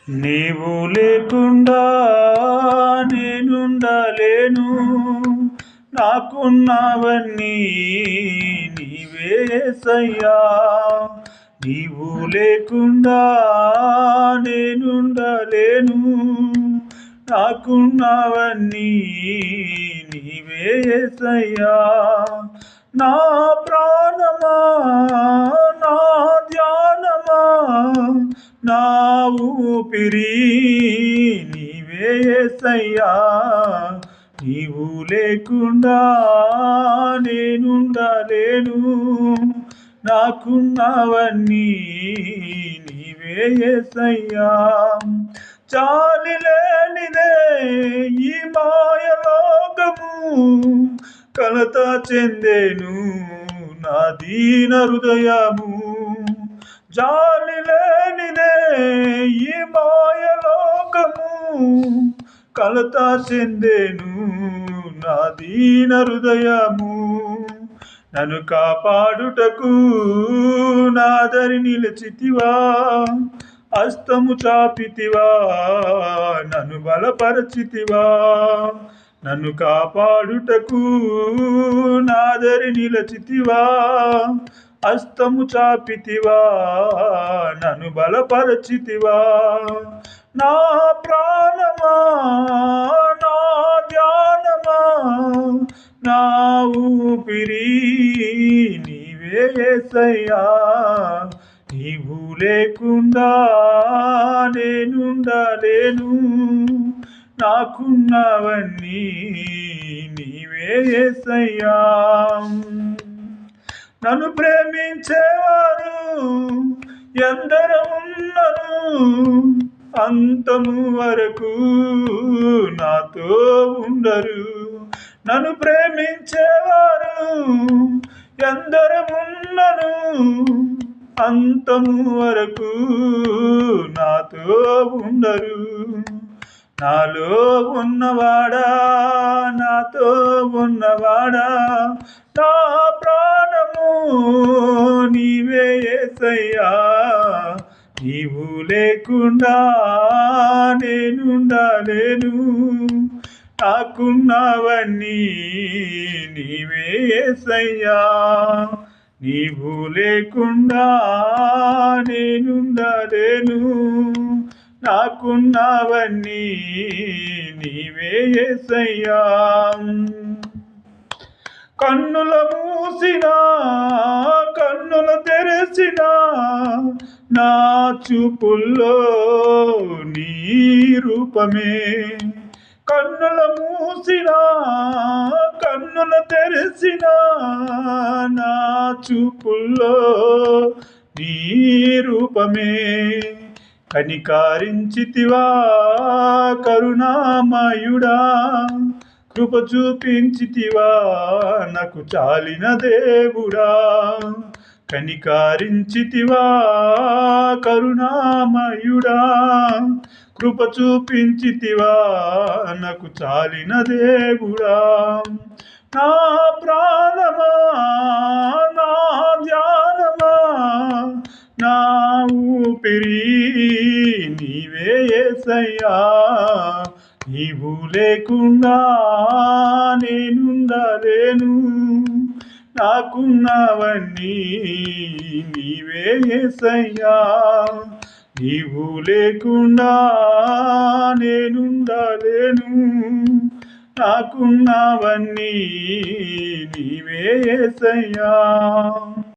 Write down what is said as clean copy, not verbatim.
నీవు లేకుండా నేనుండలేను. నాకున్నవన్నీ నీవే యేసయ్యా. నీవు లేకుండా నేనుండలేను. నాకున్నవన్నీ నీవే యేసయ్యా. నా ప్రాణమా, నా ధ్యానమా, నా ఊపిరి నీవే యేసయ్యా. నీవు లేకుండా నేనుండలేను. నాకున్నవన్నీ నీవే యేసయ్యా. చాలి లేనిదే ఈ మాయలోకము, కలత చెందేను నా దీన హృదయము. జాలి లేనిదే ఈ మాయలోకము, కలత చెందేను నా దీన హృదయము. నన్ను కాపాడుటకు నాదరి నిలిచితివా, హస్తము చాపితివా, నన్ను బలపరచితివా. నన్ను కాపాడుటకు నాదరి నిలిచితివా, హస్తము చాపితివా, నన్ను బలపరచితివా. నా ప్రాణమా, నా ధ్యానమా, నా ఊపిరి నీవే యేసయ్యా. నీవు లేకుండా నేనుండలేను. నాకున్నవన్నీ నీవే యేసయ్యా. నన్ను ప్రేమించేవారు ఎందరో ఉన్నను, అంతము వరకు నాతో ఉండరు. నన్ను ప్రేమించేవారు ఎందరో ఉన్నను, అంతము వరకు నాతో ఉండరు. నాలో ఉన్నవాడా, నాతో ఉన్నవాడా, నా ప్రాణము నీవే యేసయ్యా. నీవు లేకుండా నేనుండలేను. నాకున్నవన్నీ నీవే యేసయ్యా. నీవు లేకుండా నేనుండలేను. నాకున్నవన్నీ నీవే యేసయ్యా. కన్నుల మూసినా, కన్నుల తెరచినా, నా చూపుల్లో నీ రూపమే. కన్నుల మూసినా, కన్నుల తెరచినా, నా చూపుల్లో నీ రూపమే. కనికరించితివా కరుణామయుడా, కృప చూపించితివా నాకు చాలిన దేవుడా. కనికరించితివా కరుణామయుడా, కృప చూపించితివా నాకు చాలిన దేవుడా. నా ప్రాణమా, నా ధ్యానమా, నా ఊపిరి నీవే యేసయ్యా. నీవు లేకుండా నేనుండలేను. నాకున్నవన్నీ నీవే యేసయ్యా. నీవు లేకుండా నేనుండలేను. నాకున్నవన్నీ నీవే యేసయ్యా.